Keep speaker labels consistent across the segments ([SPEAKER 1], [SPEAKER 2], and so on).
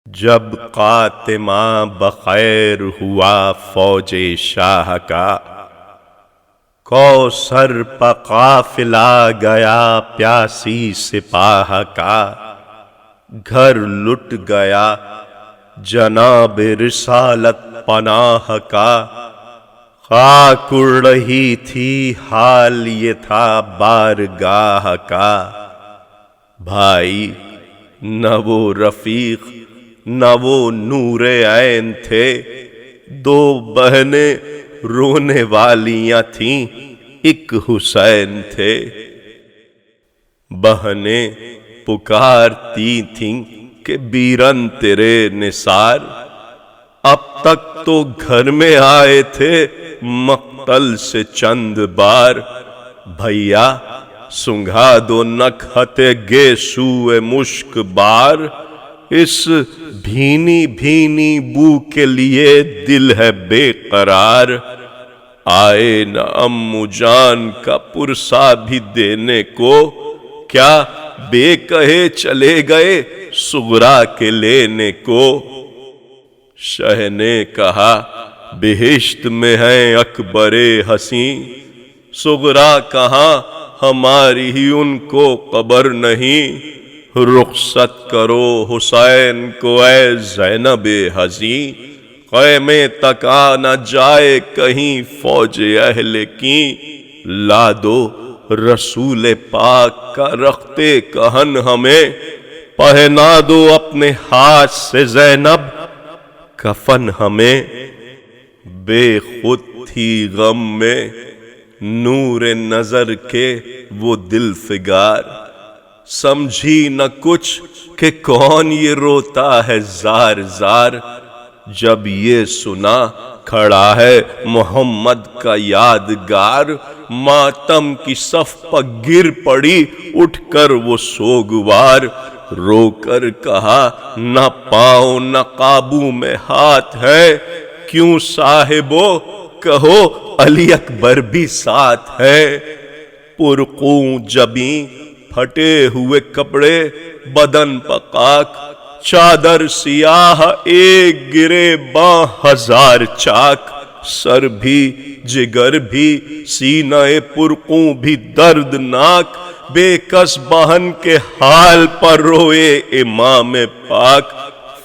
[SPEAKER 1] جب خاتمہ بخیر ہوا فوج شاہ کا، کوثر پہ قافلہ گیا پیاسی سپاہ کا، گھر لٹ گیا جناب رسالت پناہ کا، خاک اڑ رہی تھی حال یہ تھا بارگاہ کا۔ بھائی نہ وہ رفیق نہ وہ نور عین تھے، دو بہنیں رونے والیاں تھیں، ایک حسین تھے۔ بہنیں پکارتی تھیں کہ بیرن تیرے نثار، اب تک تو گھر میں آئے تھے مقتل سے چند بار۔ بھیا سنگھا دو نکہت گیسو مشک بار، اس بھینی بھینی بو کے لیے دل ہے بے قرار۔ آئے نہ امو جان کا پرسا بھی دینے کو، کیا بے کہے چلے گئے صغرا کے لینے کو۔ شہ نے کہا بہشت میں ہیں اکبر حسیں، صغرا کہاں ہماری ہی ان کو قبر نہیں۔ رخصت کرو حسین کو اے زینب حزیں، خیمے تک آ نہ جائے کہیں فوج اہل کی۔ لا دو رسول پاک کا رختے کہن ہمیں، پہنا دو اپنے ہاتھ سے زینب کفن ہمیں۔ بے خود تھی غم میں نور نظر کے وہ دل فگار، سمجھی نہ کچھ کہ کون یہ روتا ہے زار زار۔ جب یہ سنا کھڑا ہے محمد کا یادگار، ماتم کی صف پر گر پڑی اٹھ کر وہ سوگوار۔ رو کر کہا نہ پاؤں نہ قابو میں ہاتھ ہے، کیوں صاحبو کہو علی اکبر بھی ساتھ ہے۔ پرخون جبیں پھٹے ہوئے کپڑے بدن پہ خاک، چادر سیاہ ایک گرے باں ہزار چاک۔ سر بھی جگر بھی سینہ پرخون بھی دردناک، بے کس بہن کے حال پر روئے امام پاک۔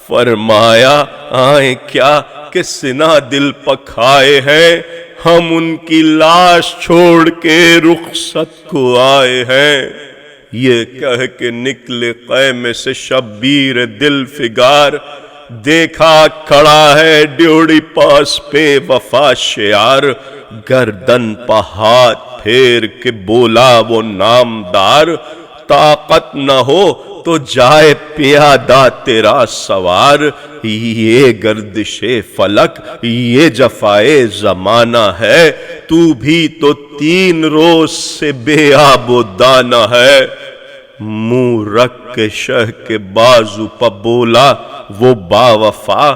[SPEAKER 1] فرمایا آئیں کیا کہ سنا دل پکھائے ہیں، ہم ان کی لاش چھوڑ کے رخصت کو آئے ہیں۔ یہ کہہ کے نکلے خیمے سے شبیر دل فگار، دیکھا کھڑا ہے ڈیوڑی پاس پہ وفا شعار۔ گردن پہ ہاتھ پھیر کے بولا وہ نامدار، طاقت نہ ہو تو جائے پیادہ تیرا سوار۔ یہ گردش فلک یہ جفائے زمانہ ہے، تو بھی تو 3 روز سے بے آب و دانہ ہے۔ منہ رکھ کے شہ کے بازو پہ بولا وہ باوفا،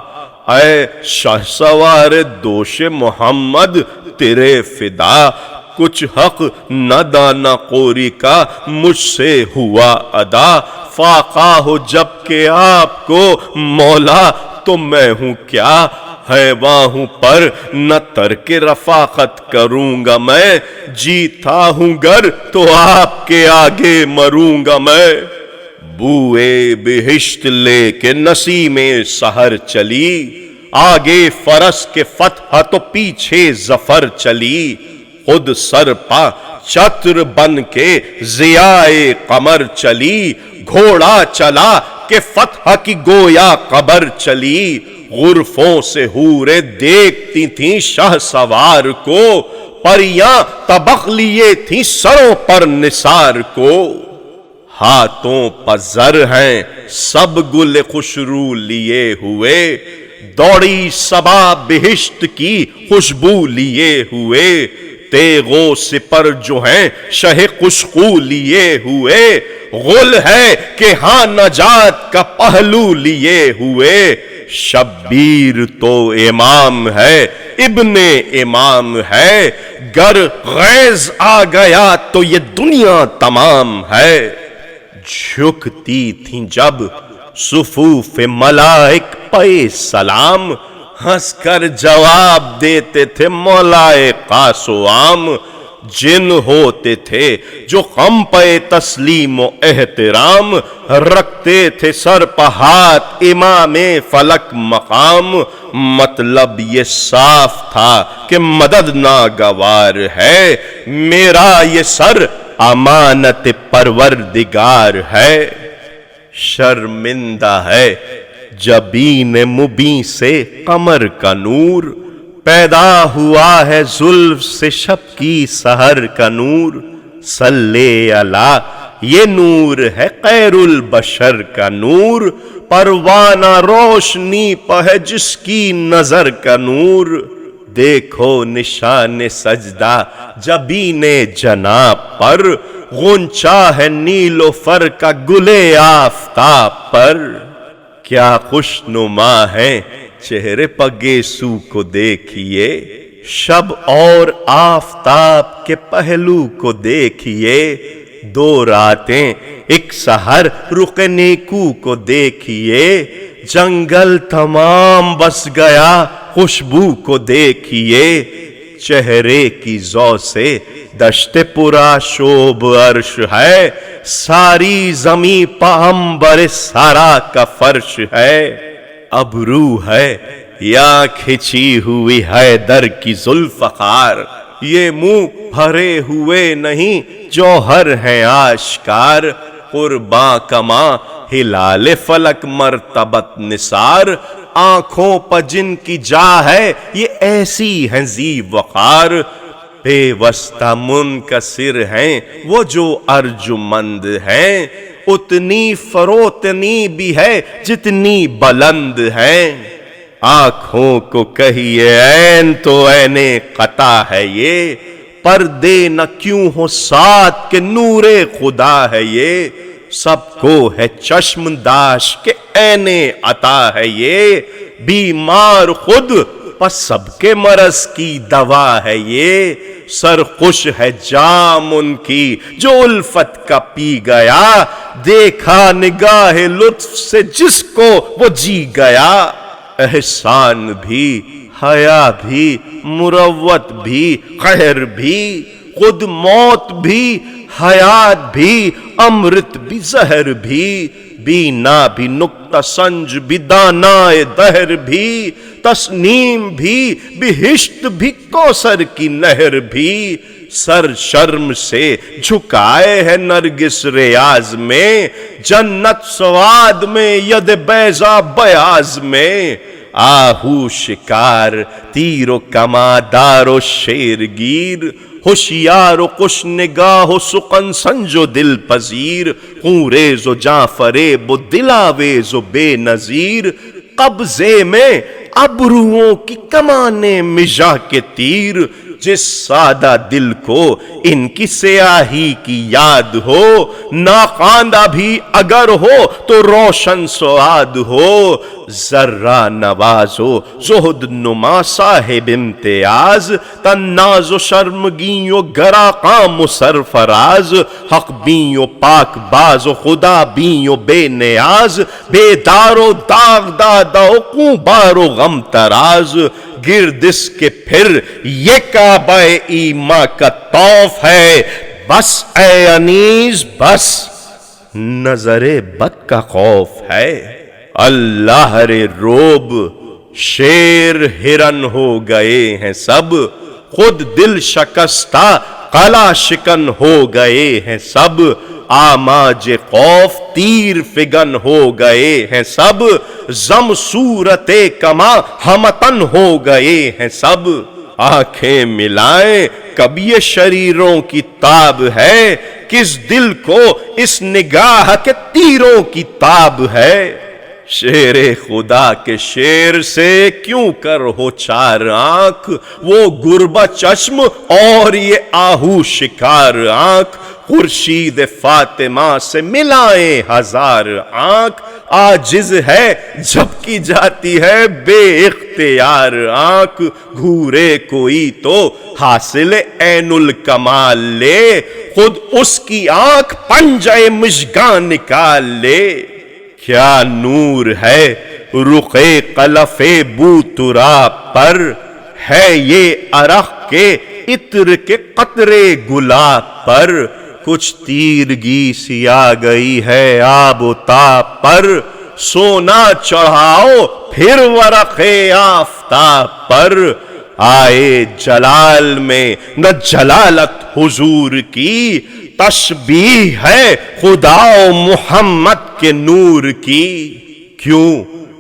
[SPEAKER 1] اے شہ سوار دوش محمد تیرے فدا۔ کچھ حق نہ دانا قوری کا مجھ سے ہوا ادا، فاقہ ہو جب کہ آپ کو مولا تو میں ہوں کیا۔ حیواں ہوں پر نہ ترک رفاقت کروں گا میں، جیتا ہوں گر تو آپ کے آگے مروں گا میں۔ بوئے بہشت لے کے نسیم سحر چلی، آگے فرس کے فتح تو پیچھے ظفر چلی۔ خود سر پا چتر بن کے ضیائے قمر چلی، گھوڑا چلا کہ فتح کی گویا قبر چلی۔ غرفوں سے حوریں دیکھتی تھیں شہ سوار کو، پریاں طبق لیے تھیں سروں پر نثار کو۔ ہاتھوں پر زر ہیں سب گل خوشرو لیے ہوئے، دوڑی صبا بہشت کی خوشبو لیے ہوئے۔ تیغ و سپر جو ہیں شہ خوشخو لیے ہوئے، غل ہے کہ ہاں نجات کا پہلو لیے ہوئے۔ شبیر تو امام ہے ابن امام ہے، گر غیظ آ گیا تو یہ دنیا تمام ہے۔ جھکتی تھیں جب صفوف ملائک پے سلام، ہنس کر جواب دیتے تھے مولائے قاص و عام۔ جن ہوتے تھے جو غم پہ تسلیم و احترام، رکھتے تھے سر پہ ہاتھ امام فلک مقام۔ مطلب یہ صاف تھا کہ مدد ناگوار ہے، میرا یہ سر امانت پروردگار ہے۔ شرمندہ ہے جبین مبیں سے قمر کا نور، پیدا ہوا ہے زلف سے شب کی سحر کا نور۔ صلی علی یہ نور ہے خیر البشر کا نور، پروانہ روشنی پہ ہے جس کی نظر کا نور۔ دیکھو نشان سجدہ جبین جناب پر، غنچہ ہے نیلوفر کا گل آفتاب پر۔ کیا خوش نما ہے چہرے پہ گیسو کو دیکھیے، شب اور آفتاب کے پہلو کو دیکھیے۔ دو راتیں ایک سحر رخ نیکو کو دیکھیے، جنگل تمام بس گیا خوشبو کو دیکھیے۔ چہرے کی ضو سے دشت پورا شوب عرش ہے، ساری زمیں پہ عنبر سارا کا فرش ہے۔ ابرو ہے یا کھچی ہوئی حیدر کی ذوالفقار، یہ منہ بھرے ہوئے نہیں جوہر ہیں آشکار۔ قرباں کماں ہلال فلک مرتبت نثار، آنکھوں پہ جن کی جا ہے یہ ایسی ہیں ذی وقار۔ بے واسطہ منکسر ہیں وہ جو ارجمند ہیں، اتنی فروتنی بھی ہے جتنی بلند ہیں۔ آنکھوں کو کہیے عین تو عین قطع ہے یہ، پردے نہ کیوں ہو ساتھ کہ نور خدا ہے یہ۔ سب کو ہے چشم داش کہ عین عطا ہے یہ، بیمار خود پس سب کے مرض کی دوا ہے یہ۔ سرخوش ہے جام ان کی جو الفت کا پی گیا، دیکھا نگاہ لطف سے جس کو وہ جی گیا۔ احسان بھی حیا بھی مروت بھی قہر بھی، خود موت بھی حیات بھی امرت بھی زہر بھی، بینا بھی نکتہ سنج بھی دانائے دہر بھی، تسنیم بھی بہشت بھی کوثر کی نہر بھی۔ سر شرم سے جھکائے ہے نرگس ریاض میں، جنت سواد میں ید بیضا بیاض میں۔ آہو شکار تیر و کمادار و شیرگیر، ہوشیار و خوش نگاہ و سخن سنج و دل پذیر، خونریز و جاں فریب و دلاویز و بے نظیر۔ قبضے میں ابروؤں کی کمانیں مژہ کے تیر، جس سادہ دل کو ان کی سیاہی کی یاد ہو، ناخواندہ بھی اگر ہو تو روشن سواد ہو۔ ذرہ نواز و زہد نما صاحب امتیاز، تناز و شرمگیں و گرا قام و سرفراز، حق بین و پاک باز و خدا بین و بے نیاز، بیدار و داغ دادا و خونبار و غم تراز۔ گردس کے پھر یہ کعبہ ایماں کا طوف ہے، بس اے انیس بس نظر بد کا خوف ہے۔ اللہ رے روب شیر ہرن ہو گئے ہیں سب، خود دل شکستہ قلعہ شکن ہو گئے ہیں سب، آماج خوف تیر فگن ہو گئے ہیں سب، زم صورت کما ہمتن ہو گئے ہیں سب۔ آنکھیں ملائیں کب یہ شریروں کی تاب ہے، کس دل کو اس نگاہ کے تیروں کی تاب ہے۔ شیر خدا کے شیر سے کیوں کر ہو چار آنکھ، وہ گربہ چشم اور یہ آہو شکار آنکھ۔ خورشید فاطمہ سے ملائیں ہزار آنکھ، عاجز ہے جب کی جاتی ہے بے اختیار آنکھ۔ گھورے کوئی تو حاصل عین الکمال لے، خود اس کی آنکھ پنجہ مژگاں نکال لے۔ کیا نور ہے رخے قلف بو تراب پر، ہے یہ عرق کے عطر کے قطرے گلاب پر، کچھ تیرگی سی آ گئی ہے آب و تاب پر، سونا چڑھاؤ پھر ورق آفتاب پر، آئے جلال میں نہ جلالت حضور کی، تشبیہ ہے خدا و محمد کے نور کی، کیوں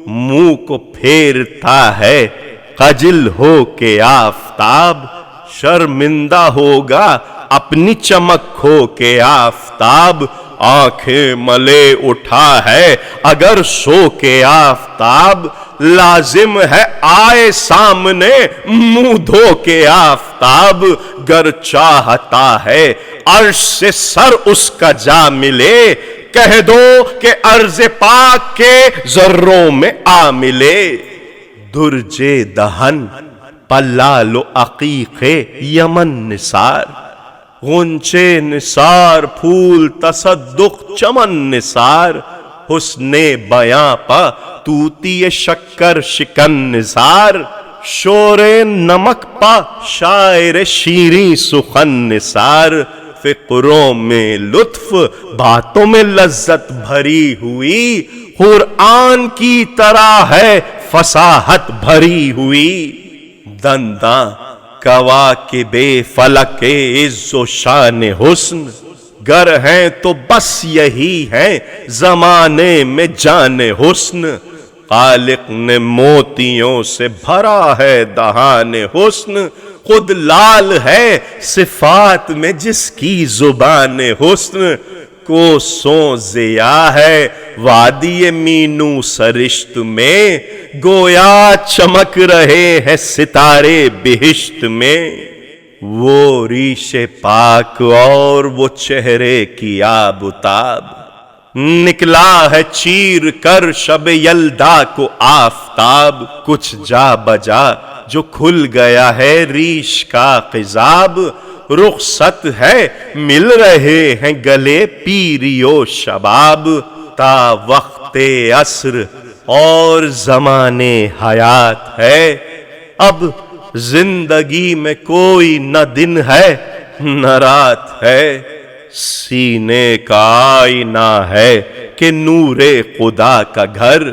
[SPEAKER 1] منہ کو پھیرتا ہے خجل ہو کے آفتاب، شرمندہ ہوگا اپنی چمک کھو کے آفتاب، آنکھیں ملے اٹھا ہے اگر سو کے آفتاب، لازم ہے آئے سامنے منہ دھو کے آفتاب، گر چاہتا ہے عرش سے سر اس کا جا ملے، کہہ دو کہ عرض پاک کے ذروں میں آ ملے، درج دہن پلال و عقیق یمن نثار، غنچے نثار پھول تصدق چمن نثار، حسن بیاں پا طوطی شکر شکن نثار، شور نمک پا شاعر شیریں سخن نثار، فقروں میں لطف باتوں میں لذت بھری ہوئی، قرآن کی طرح ہے فصاحت بھری ہوئی، دنداں کوا کے بے فلک عز و شان حسن، گر ہیں تو بس یہی ہیں زمانے میں جان حسن، خالق نے موتیوں سے بھرا ہے دہان حسن، خود لال ہے صفات میں جس کی زبان حسن، کوسوں ضیاء ہے وادی مینو سرشت میں، گویا چمک رہے ہیں ستارے بہشت میں، وہ ریش پاک اور وہ چہرے کی آب و تاب، نکلا ہے چیر کر شب یلدا کو آفتاب، کچھ جا بجا جو کھل گیا ہے ریش کا قضاب، رخصت ہے مل رہے ہیں گلے پیری و شباب، تا وقت عصر اور زمانے حیات ہے، اب زندگی میں کوئی نہ دن ہے نہ رات ہے، سینے کا آئینہ ہے کہ نور خدا کا گھر،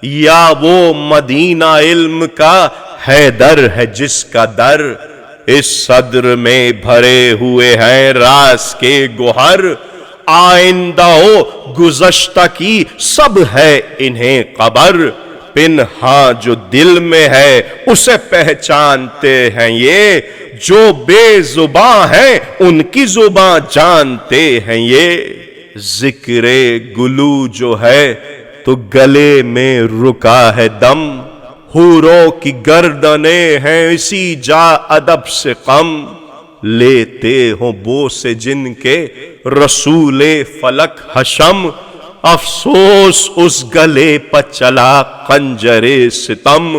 [SPEAKER 1] یا وہ مدینہ علم کا حیدر ہے جس کا در، اس صدر میں بھرے ہوئے ہیں راز کے گوہر، آئندہ و گزشتہ کی سب ہے انہیں خبر، پنہاں جو دل میں ہے اسے پہچانتے ہیں یہ، جو بے زباں ہیں ان کی زباں جانتے ہیں یہ، ذکر گلو جو ہے تو گلے میں رکا ہے دم، حوروں کی گردنیں ہیں اسی جا ادب سے کم، لیتے ہوں بوسے جن کے رسول فلک حشم، افسوس اس گلے پر چلا خنجر ستم،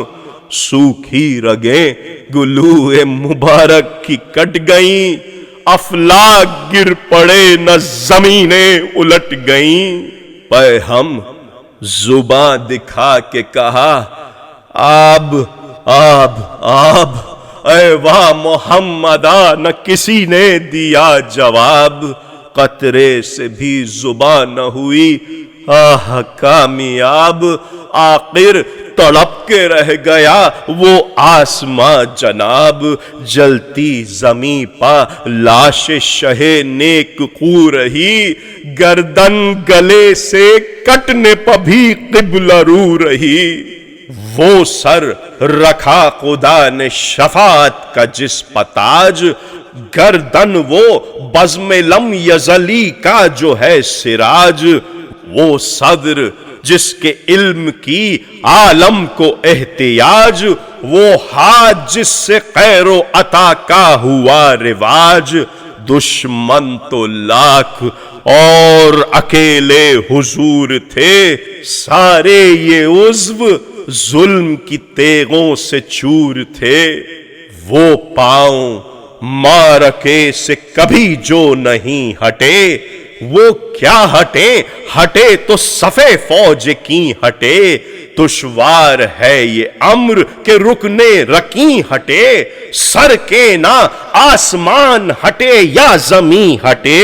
[SPEAKER 1] سوکھی رگیں گلو مبارک کی کٹ گئیں، افلاک گر پڑے نہ زمینیں الٹ گئیں، پہ ہم زباں دکھا کے کہا آب آب آب، اے واہ محمدہ نہ کسی نے دیا جواب، قطرے سے بھی زباں نہ ہوئی آہ کامیاب، آخر تڑپ کے رہ گیا وہ آسماں جناب، جلتی زمیں پا لاش شہ نیک خو رہی، گردن گلے سے کٹنے پا بھی قبلہ رو رہی، وہ سر رکھا خدا نے شفاعت کا جس پا تاج، گردن وہ بزم لم یزلی کا جو ہے سراج، وہ صدر جس کے علم کی عالم کو احتیاج، وہ ہاتھ جس سے خیر و عطا کا ہوا رواج، دشمن تو لاکھ اور اکیلے حضور تھے، سارے یہ عضو ظلم کی تیغوں سے چور تھے، وہ پاؤں معرکے سے کبھی جو نہیں ہٹے، وہ کیا ہٹے ہٹے تو صفے فوج کی ہٹے دشوار ہے یہ امر کہ رکنے رکیں ہٹے سر کے نہ آسمان ہٹے یا زمین ہٹے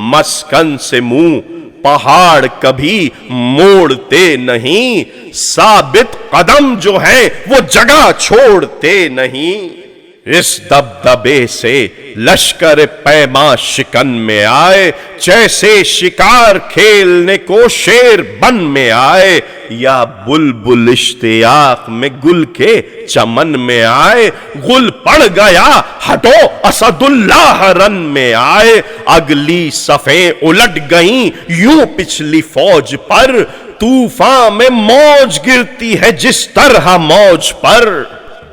[SPEAKER 1] مسکن سے منہ پہاڑ کبھی موڑتے نہیں ثابت قدم جو ہیں وہ جگہ چھوڑتے نہیں اس دبدبے سے لشکر پیما شکن میں آئے جیسے شکار کھیلنے کو شیر بن میں آئے یا بلبل اشتیاق میں گل کے چمن میں آئے گل پڑ گیا ہٹو اسد اللہ رن میں آئے اگلی صفیں الٹ گئیں یوں پچھلی فوج پر طوفان میں موج گرتی ہے جس طرح موج پر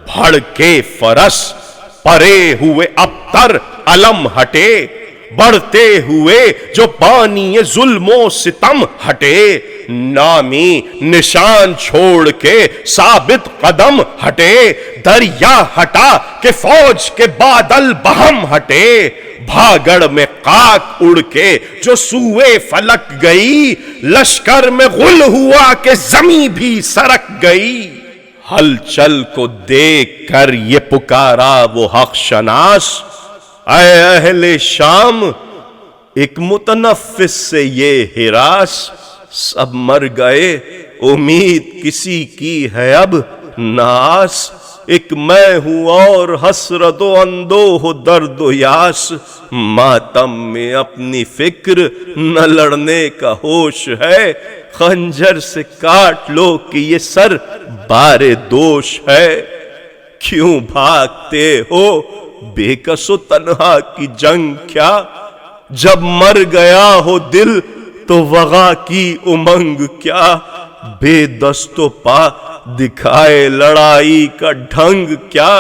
[SPEAKER 1] بھڑ کے فرس پرے ہوئے ابتر علم ہٹے بڑھتے ہوئے جو پانی ظلم و ستم ہٹے نامی نشان چھوڑ کے ثابت قدم ہٹے دریا ہٹا کہ فوج کے بادل بہم ہٹے بھاگڑ میں خاک اڑ کے جو سوئے فلک گئی لشکر میں غل ہوا کہ زمیں بھی سرک گئی ہلچل کو دیکھ کر یہ پکارا وہ حق شناس اے اہل شام ایک متنفس سے یہ ہراس سب مر گئے امید کسی کی ہے اب ناس ایک میں ہوں اور حسرت و اندوہ درد و یاس ماتم میں اپنی فکر نہ لڑنے کا ہوش ہے خنجر سے کاٹ لو کہ یہ سر بار دوش ہے کیوں بھاگتے ہو بے کس و تنہا کی جنگ کیا جب مر گیا ہو دل تو وغا کی امنگ کیا بے دست و پا دکھائے لڑائی کا ڈھنگ کیا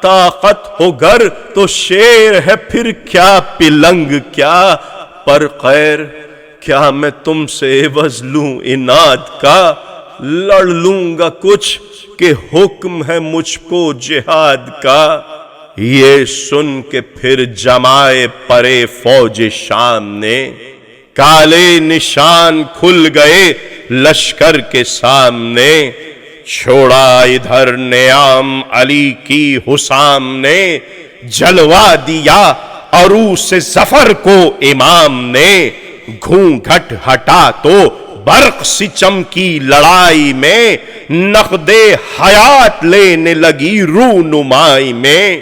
[SPEAKER 1] طاقت ہو گر تو شیر ہے پھر کیا پلنگ کیا پر خیر کیا میں تم سے عوض لوں اناد کا لڑ لوں گا کچھ کہ حکم ہے مجھ کو جہاد کا یہ سن کے پھر جمائے پرے فوج شام نے کالے نشان کھل گئے لشکر کے سامنے چھوڑا ادھر نیام علی کی حسام نے جلوا دیا عروس ظفر کو امام نے گھونگھٹ ہٹا تو برق سی چمکی لڑائی میں نقد حیات لینے لگی رونمائی میں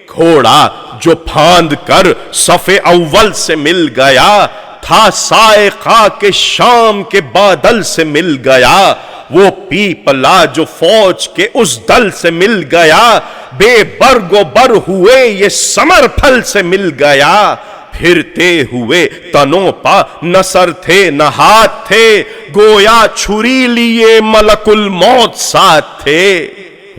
[SPEAKER 1] گھوڑا جو پھاند کر صف اول سے مل گیا تھا سائقہ کے شام کے بادل سے مل گیا وہ پیپلا جو فوج کے اس دل سے مل گیا بے برگ و بر ہوئے یہ ثمر پھل سے مل گیا پھرتے ہوئے تنوں پا نہ سر تھے نہ ہاتھ تھے گویا چھری لیے ملک الموت ساتھ تھے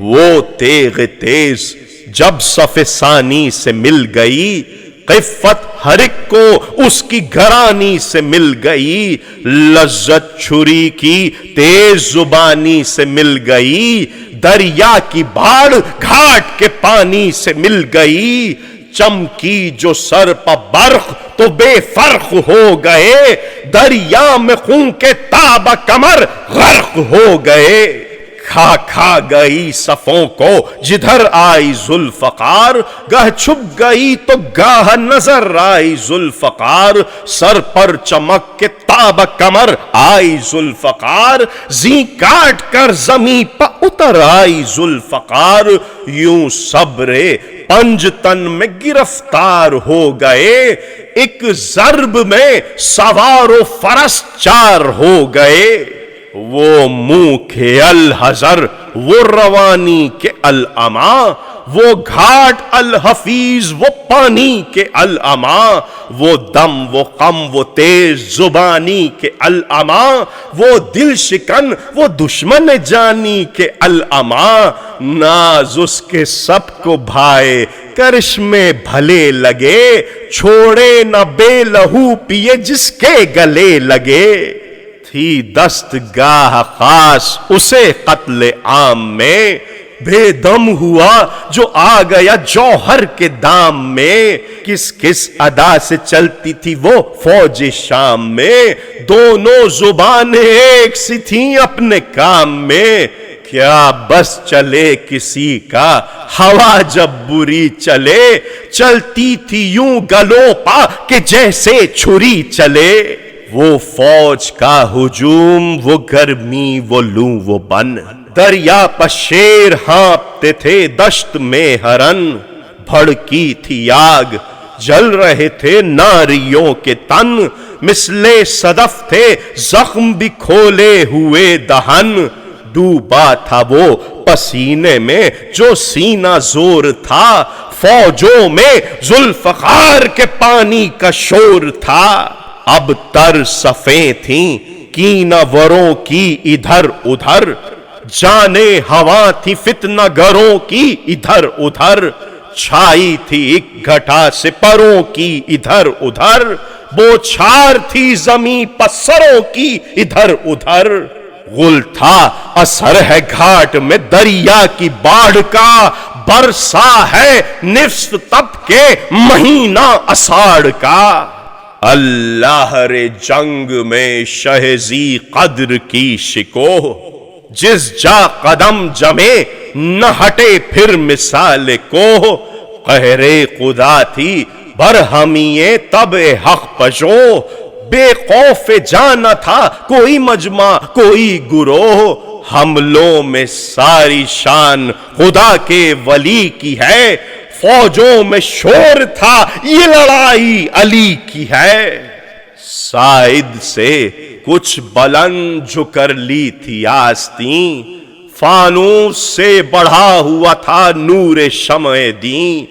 [SPEAKER 1] وہ تیغ تیز جب صف ثانی سے مل گئی قفت ہر ایک کو اس کی گھرانی سے مل گئی لذت چھری کی تیز زبانی سے مل گئی دریا کی باڑ گھاٹ کے پانی سے مل گئی چمکی جو سر پا برق تو بے فرق ہو گئے دریا میں خون کے تاب کمر غرق ہو گئے کھا کھا گئی صفوں کو جدھر آئی ذوالفقار گاہ چھپ گئی تو گاہ نظر آئی ذوالفقار سر پر چمک کے تاب کمر آئی ذوالفقار زی کاٹ کر زمیں پہ اتر آئی ذوالفقار یوں صبرے پنج تن میں گرفتار ہو گئے ایک ضرب میں سوار و فرس چار ہو گئے وہ منہ کے الحذر وہ روانی کے الاما وہ گھاٹ الحفیظ وہ پانی کے الاما وہ دم وہ غم وہ تیز زبانی کے الاما وہ دل شکن وہ دشمن جانی کے الاما ناز اس کے سب کو بھائے کرشمے بھلے لگے چھوڑے نہ بے لہو پیے جس کے گلے لگے تھی دستگاہ خاص اسے قتل عام میں بے دم ہوا جو آ گیا جوہر کے دام میں، کس کس ادا سے چلتی تھی وہ فوج شام میں، دونوں زبانیں ایک سی تھیں اپنے کام میں، کیا بس چلے کسی کا ہوا جب بری چلے، چلتی تھی یوں گلوں پا کہ جیسے چھری چلے، وہ فوج کا ہجوم، وہ گرمی، وہ لوں وہ بن، دریا پر شیر ہانپتے تھے دشت میں ہرن، بھڑکی تھی آگ جل رہے تھے ناریوں کے تن، مثلے صدف تھے زخم بھی کھولے ہوئے دہن، ڈوبا تھا وہ پسینے میں جو سینہ زور تھا، فوجوں میں ذوالفقار کے پانی کا شور تھا، اب تر صفیں تھیں کینہ وروں کی ادھر ادھر، جانے ہوا تھی فتنہ گروں کی ادھر ادھر، چھائی تھی ایک گھٹا سپروں کی ادھر ادھر، بوچھار تھی زمیں پسروں کی ادھر ادھر، غل تھا اثر ہے گھاٹ میں دریا کی باڑھ کا، برسا ہے نصف تب کے مہینہ اساڑ کا، اللہ رے جنگ میں شہزی قدر کی شکوہ، جس جا قدم جمے نہ ہٹے پھر مثال کو، قہر خدا تھی برہمی طبع حق پشو، بے خوف جانا تھا کوئی مجمع کوئی گروہ، حملوں میں ساری شان خدا کے ولی کی ہے، فوجوں میں شور تھا یہ لڑائی علی کی ہے، سائد سے کچھ بلند جو کر لی تھی آستین، فانوس سے بڑھا ہوا تھا نور شمع دین،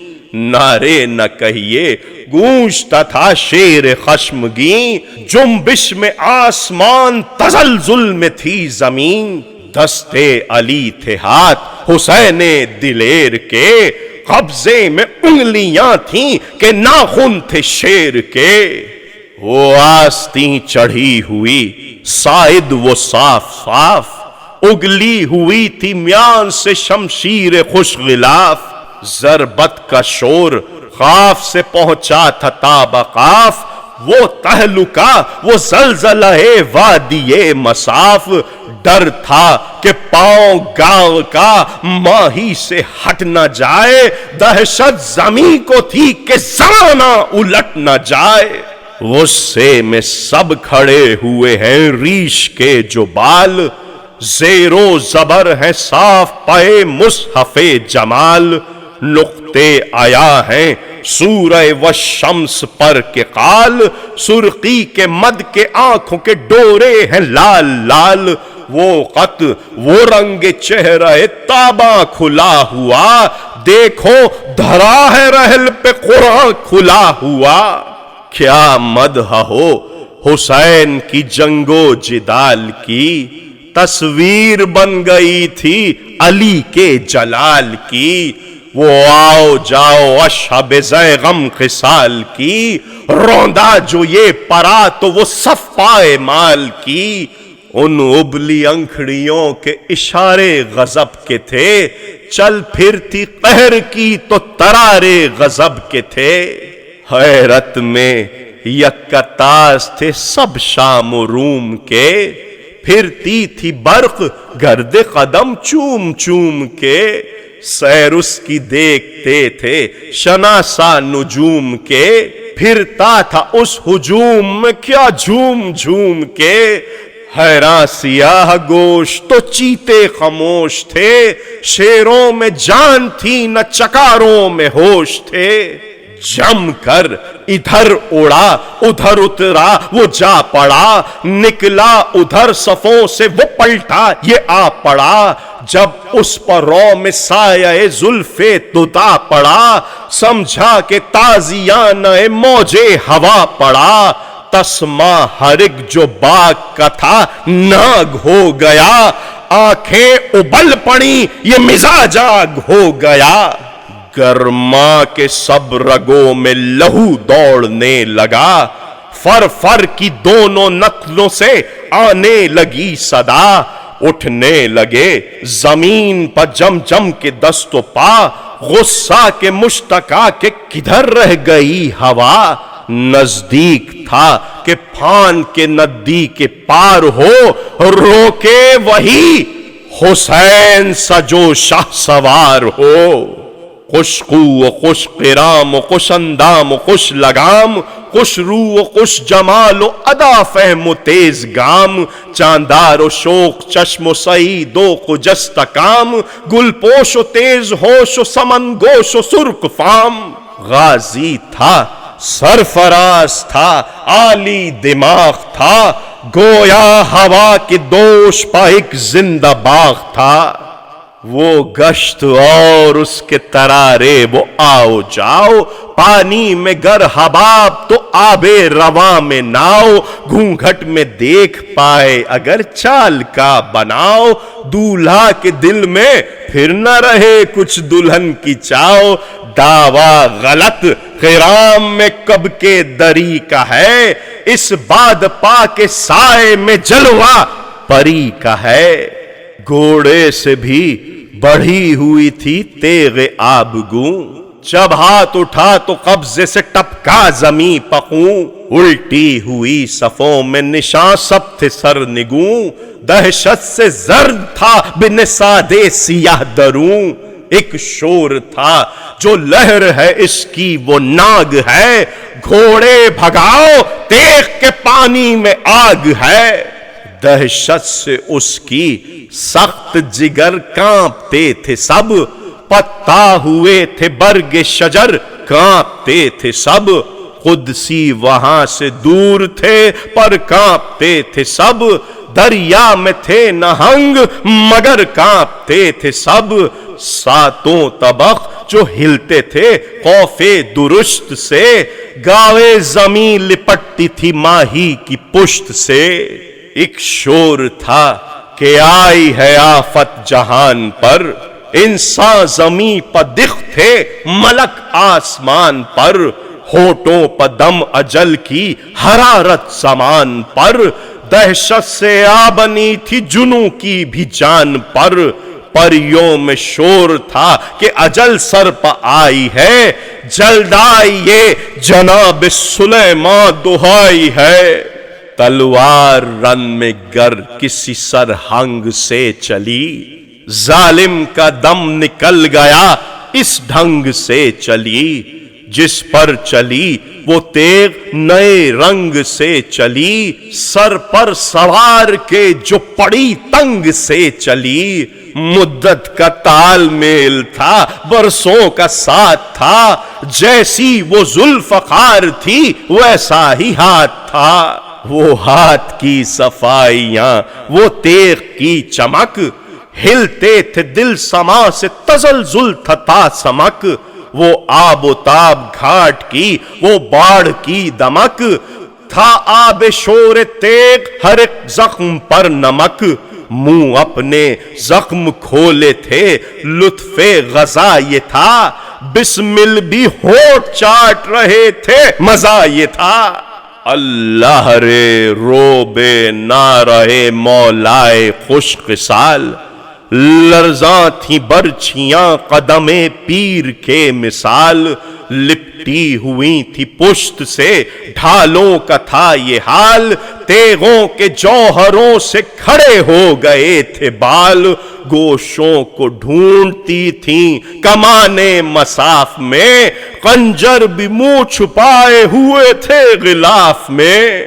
[SPEAKER 1] نعرے نہ کہیے گونجتا تھا شیر خشمگین، جنبش میں آسمان تزلزل میں تھی زمین، دستے علی تھے ہاتھ حسین دلیر کے، قبضے میں انگلیاں تھیں کہ ناخن تھے شیر کے، وہ آستین چڑھی ہوئی سائد وہ صاف صاف، اگلی ہوئی تھی میان سے شمشیر خوش غلاف، ضربت کا شور خاف سے پہنچا تھا تاب قاف، وہ تہلکہ وہ زلزلہ وادی مصاف، ڈر تھا کہ پاؤں گاؤں کا ماہی سے ہٹ نہ جائے، دہشت زمین کو تھی کہ زمانہ الٹ نہ جائے، غصے میں سب کھڑے ہوئے ہیں ریش کے جو بال، زیر و زبر ہے صاف پائے مصحف جمال، نقطے آیا ہیں سورہ والشمس پر کے قال، سرخی کے مد کے آنکھوں کے ڈورے ہیں لال لال، وہ خط وہ رنگ چہرہ تاباں کھلا ہوا، دیکھو دھرا ہے رحل پہ قرآن کھلا ہوا، کیا مدح ہو حسین کی جنگ و جدال کی، تصویر بن گئی تھی علی کے جلال کی، وہ آؤ جاؤ اشہب غم خصال کی، روندا جو یہ پرا تو وہ صف پائے مال کی، ان ابلی انکھڑیوں کے اشارے غضب کے تھے، چل پھرتی قہر کی تو ترارے غضب کے تھے، حیرت میں یکتاز تھے سب شام و روم کے، پھرتی تھی برق گرد قدم چوم چوم کے، سیر اس کی دیکھتے تھے شناسا نجوم کے، پھرتا تھا اس ہجوم میں کیا جھوم جھوم کے، حیراں سیاہ گوش تو چیتے خاموش تھے، شیروں میں جان تھی نہ چکاروں میں ہوش تھے، جم کر ادھر اڑا ادھر اترا وہ جا پڑا، نکلا ادھر صفوں سے وہ پلٹا یہ آ پڑا، جب اس پر رو میں سایہ زلف دتا پڑا، سمجھا کہ تازیانہ موجے ہوا پڑا، تسمہ ہر ایک جو باغ کا تھا ناگ ہو گیا، آنکھیں ابل پڑی یہ مزاج آگ ہو گیا، گرما کے سب رگوں میں لہو دوڑنے لگا، فر فر کی دونوں نتلوں سے آنے لگی صدا، اٹھنے لگے زمین پر جم جم کے دست و پا، غصہ کے مشتکا کے کدھر رہ گئی ہوا، نزدیک تھا کہ پھان کے ندی کے پار ہو، روکے وہی حسین سا جو شاہ سوار ہو، خوش خو و خوش قرام و خوش اندام و خوش لگام، خوش رو و خوش جمال و ادا فہم و تیز گام، چاندار و شوق چشم و سعید و خجست کام، گل پوش و تیز ہوش و سمن گوش و سرخ فام، غازی تھا سرفراز تھا عالی دماغ تھا، گویا ہوا کے دوش پا ایک زندہ باغ تھا، وہ گشت اور اس کے ترارے وہ آؤ جاؤ، پانی میں گر حباب تو آب رواں میں ناؤ، گھونگھٹ میں دیکھ پائے اگر چال کا بناؤ، دولہا کے دل میں پھر نہ رہے کچھ دلہن کی چاؤ، دعویٰ غلط خرام میں کب کے دری کا ہے، اس باد پا کے سائے میں جلوہ پری کا ہے، گھوڑے سے بھی بڑھی ہوئی تھی تیغ آبگوں، جب ہاتھ اٹھا تو قبضے سے ٹپکا زمیں پخوں، الٹی ہوئی صفوں میں نشان سب تھے سرنگوں، دہشت سے زرد تھا بنساد سیاہ دروں، ایک شور تھا جو لہر ہے اس کی وہ ناگ ہے، گھوڑے بھگاؤ تیغ کے پانی میں آگ ہے، دہشت سے اس کی سخت جگر کانپتے تھے سب، پتا ہوئے تھے برگ شجر کانپتے تھے سب، قدسی وہاں سے دور تھے پر کانپتے تھے سب، دریا میں تھے نہنگ مگر کانپتے تھے سب، ساتوں طبق جو ہلتے تھے خوف درشت سے، گاوے زمین لپٹتی تھی ماہی کی پشت سے، ایک شور تھا کہ آئی ہے آفت جہان پر، انسان زمین پر دکھ تھے ملک آسمان پر، ہونٹوں پر دم اجل کی حرارت زمان پر، دہشت سے آبنی تھی جنوں کی بھی جان پر، پریوں میں شور تھا کہ اجل سر پر آئی ہے، جلد آئیے جناب سلیمان دہائی ہے، تلوار رن میں گر کسی سرہنگ سے چلی، ظالم کا دم نکل گیا اس ڈھنگ سے چلی، جس پر چلی وہ تیغ نئے رنگ سے چلی، سر پر سوار کے جو پڑی تنگ سے چلی، مدت کا تال میل تھا برسوں کا ساتھ تھا، جیسی وہ ذوالفقار تھی ویسا ہی ہاتھ تھا، وہ ہاتھ کی صفائیاں وہ تیغ کی چمک، ہلتے تھے دل سما سے تزلزل تھا سمک، وہ آب و تاب گھاٹ کی وہ باڑ کی دمک، تھا آب شور تیغ ہر ایک زخم پر نمک، منہ اپنے زخم کھولے تھے لطف غذا یہ تھا، بسمل بھی ہونٹ چاٹ رہے تھے مزہ یہ تھا، اللہ رے روبے نہ رہے مولائے خوش خصال، لرزاں تھی برچھیاں قدم پیر کے مثال، لپٹی ہوئی تھی پشت سے ڈھالوں کا تھا یہ حال، تیغوں کے جوہروں سے کھڑے ہو گئے تھے بال، گوشوں کو ڈھونڈتی تھیں کمانے مساف میں، خنجر بھی منہ چھپائے ہوئے تھے غلاف میں،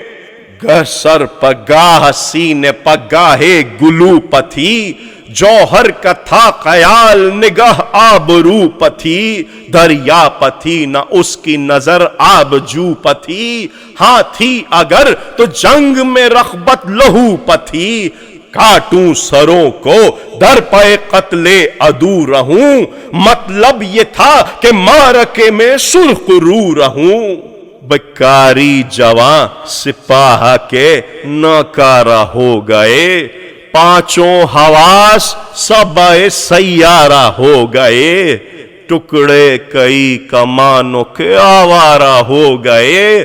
[SPEAKER 1] گہ سر پگاہ سینے پگاہے گلو پتھی، جوہر کا تھا خیال نگاہ آبرو پتھی، دریا پتھی نہ اس کی نظر آبجو پتھی، ہاں تھی اگر تو جنگ میں رغبت لہو پتھی، کاٹوں سروں کو در پہ قتل عدو رہوں، مطلب یہ تھا کہ معرکے میں سرخ رو رہوں، بیکاری جواں سپاہ کے ناکارہ ہو گئے، پانچوں حواس سب سیارہ ہو گئے، ٹکڑے کئی کمانوں کے آوارہ ہو گئے،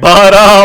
[SPEAKER 1] 12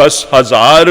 [SPEAKER 1] 10,000,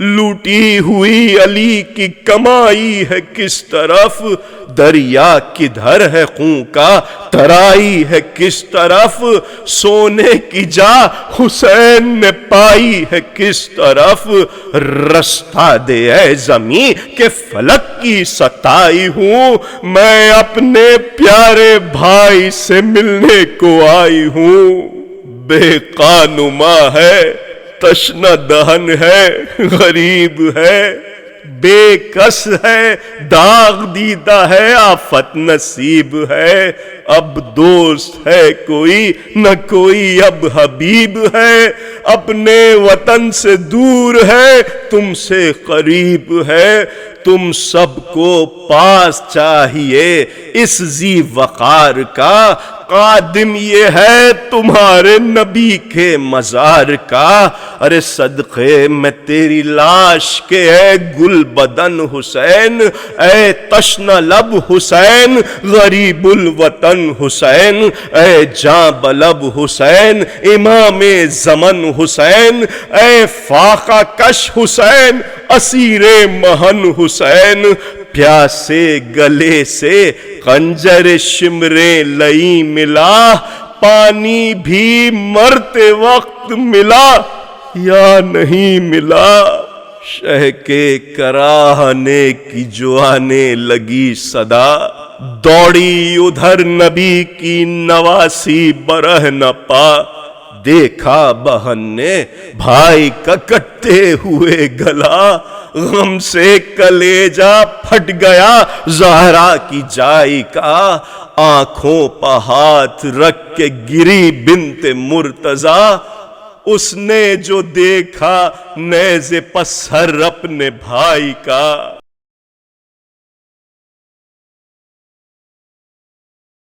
[SPEAKER 1] لوٹی ہوئی علی کی کمائی ہے کس طرف، دریا کدھر ہے خون کا ترائی ہے کس طرف، سونے کی جا حسین نے پائی ہے کس طرف، رستہ دے اے زمین کہ فلک کی ستائی ہوں، میں اپنے پیارے بھائی سے ملنے کو آئی ہوں، بے قانما ہے تشنہ دہن ہے غریب ہے، بے کس ہے داغ دیدہ ہے آفت نصیب ہے، اب دوست ہے کوئی نہ کوئی اب حبیب ہے، اپنے وطن سے دور ہے تم سے قریب ہے، تم سب کو پاس چاہیے اس ذی وقار کا، قادم یہ ہے تمہارے نبی کے مزار کا، ارے صدقے میں تیری لاش کے اے گل بدن حسین، اے تشنہ لب حسین، غریب الوطن حسین، اے جاں بلب حسین، امام زمن حسین، اے فاقہ کش حسین، اسیر مہن حسین، پیاسے گلے سے خنجر شمرے لئی ملا، پانی بھی مرتے وقت ملا یا نہیں ملا، شہ کے کراہنے کی جو آنے لگی صدا، دوڑی ادھر نبی کی نواسی برہ نہ پا، دیکھا بہن نے بھائی کا کٹتے ہوئے گلا، غم سے کلیجہ پھٹ گیا زہرا کی جائی کا، آنکھوں پہ ہاتھ رکھ کے گری بنت مرتضیٰ، اس نے جو دیکھا نیزے پہ سر اپنے بھائی کا،